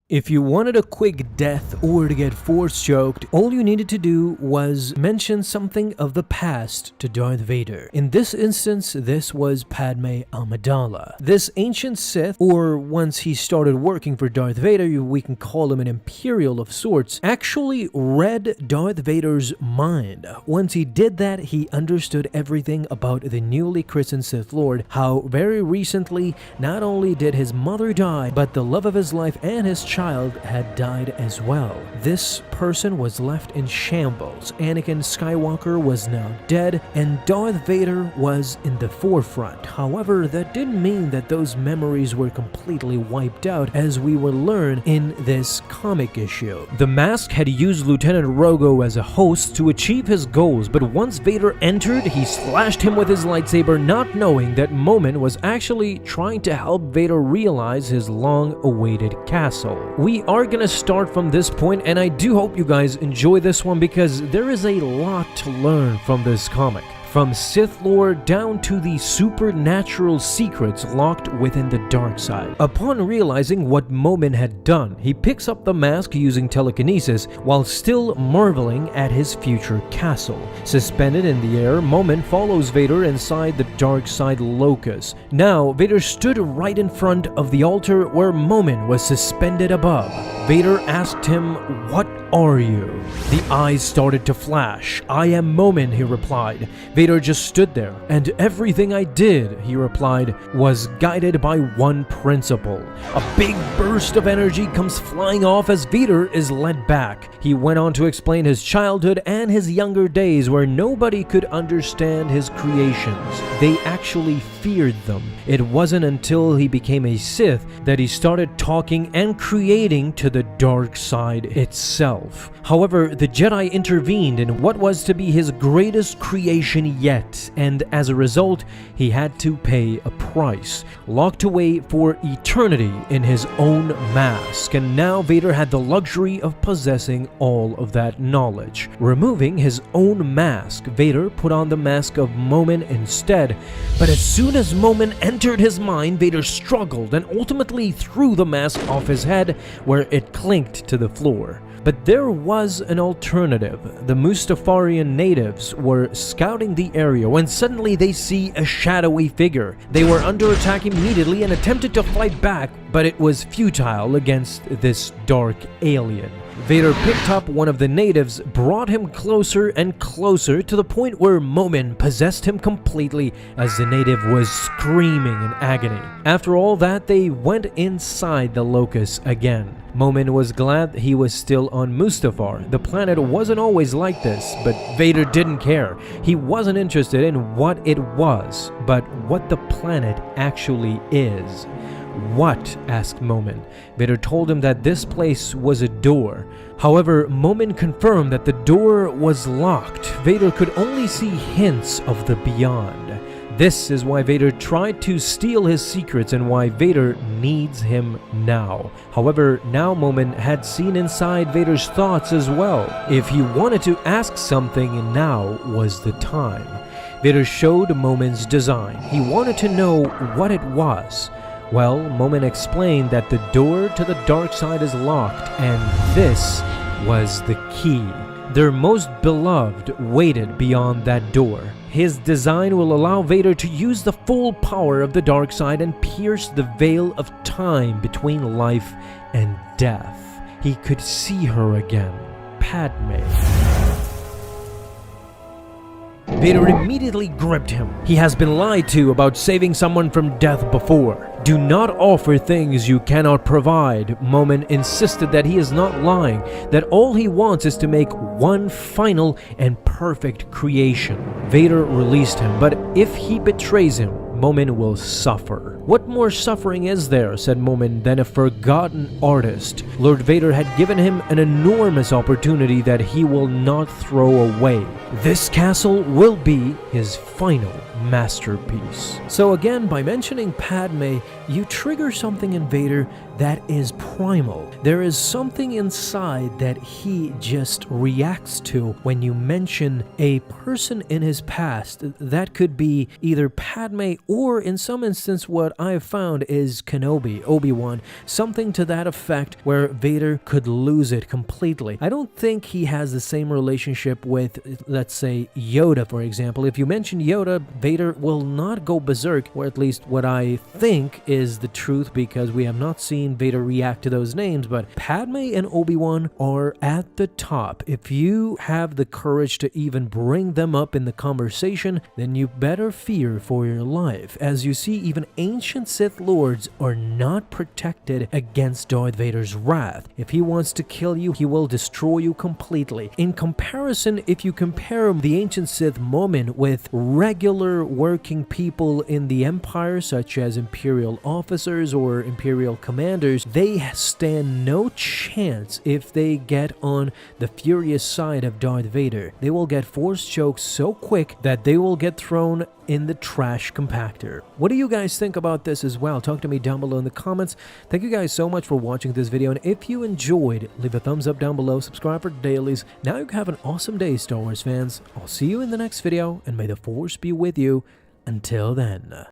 If you wanted a quick death or to get force choked, all you needed to do was mention something of the past to Darth Vader. In this instance, this was Padme Amidala. This ancient Sith, or once he started working for Darth Vader, we can call him an Imperial of sorts, actually read Darth Vader's mind. Once he did that, he understood everything about the newly christened Sith Lord, how very recently not only did his mother die, but the love of his life and his child had died as well. This person was left in shambles. Anakin Skywalker was now dead, and Darth Vader was in the forefront. However, that didn't mean that those memories were completely wiped out, as we will learn in this comic issue. The Mask had used Lieutenant Rogo as a host to achieve his goals, but once Vader entered, he slashed him with his lightsaber, not knowing that Momin was actually trying to help Vader realize his long-awaited castle. We are gonna start from this point, and I do hope you guys enjoy this one because there is a lot to learn from this comic. From Sith lore down to the supernatural secrets locked within the dark side. Upon realizing what Momin had done, he picks up the mask using telekinesis while still marveling at his future castle. Suspended in the air, Momin follows Vader inside the dark side locus. Now, Vader stood right in front of the altar where Momin was suspended above. Vader asked him, "What are you?" The eyes started to flash. "I am Momin," he replied. Vader just stood there, and everything I did, he replied, was guided by one principle. A big burst of energy comes flying off as Vader is led back. He went on to explain his childhood and his younger days where nobody could understand his creations. They actually feared them. It wasn't until he became a Sith that he started talking and creating to the dark side itself. However, the Jedi intervened in what was to be his greatest creation yet, and as a result, he had to pay a price. Locked away for eternity in his own mask, and now Vader had the luxury of possessing all of that knowledge. Removing his own mask, Vader put on the mask of Momin instead, but as soon as Momin entered his mind, Vader struggled and ultimately threw the mask off his head where it clinked to the floor. But there was an alternative. The Mustafarian natives were scouting the area when suddenly they see a shadowy figure. They were under attack immediately and attempted to fight back, but it was futile against this dark alien. Vader picked up one of the natives, brought him closer and closer to the point where Momin possessed him completely as the native was screaming in agony. After all that, they went inside the locus again. Momin was glad he was still on Mustafar. The planet wasn't always like this, but Vader didn't care. He wasn't interested in what it was, but what the planet actually is. "What?" asked Momin. Vader told him that this place was a door. However, Momin confirmed that the door was locked. Vader could only see hints of the beyond. This is why Vader tried to steal his secrets and why Vader needs him now. However, now Momin had seen inside Vader's thoughts as well. If he wanted to ask something, now was the time. Vader showed Momin's design. He wanted to know what it was. Well, Momin explained that the door to the dark side is locked, and this was the key. Their most beloved waited beyond that door. His design will allow Vader to use the full power of the dark side and pierce the veil of time between life and death. He could see her again, Padme. Vader immediately gripped him. He has been lied to about saving someone from death before. "Do not offer things you cannot provide." Momin insisted that he is not lying, that all he wants is to make one final and perfect creation. Vader released him, but if he betrays him, Momin will suffer. "What more suffering is there," said Momin, "than a forgotten artist?" Lord Vader had given him an enormous opportunity that he will not throw away. This castle will be his final masterpiece. So again, by mentioning Padme, you trigger something in Vader that is primal. There is something inside that he just reacts to when you mention a person in his past. That could be either Padme or, in some instance, what I've found is Kenobi, Obi-Wan, something to that effect where Vader could lose it completely. I don't think he has the same relationship with, let's say, Yoda, for example. If you mention Yoda, Vader will not go berserk, or at least what I think is the truth, because we have not seen Vader react to those names, but Padme and Obi-Wan are at the top. If you have the courage to even bring them up in the conversation, then you better fear for your life. As you see, even ancient Sith Lords are not protected against Darth Vader's wrath. If he wants to kill you, he will destroy you completely. In comparison, if you compare the ancient Sith moment with regular working people in the Empire, such as Imperial officers or Imperial commanders, they stand no chance if they get on the furious side of Darth Vader. They will get force choked so quick that they will get thrown in the trash compactor. What do you guys think about this as well? Talk to me down below in the comments. Thank you guys so much for watching this video, and if you enjoyed, leave a thumbs up down below, subscribe for dailies. Now you have an awesome day, Star Wars fans. I'll see you in the next video, and may the Force be with you until then.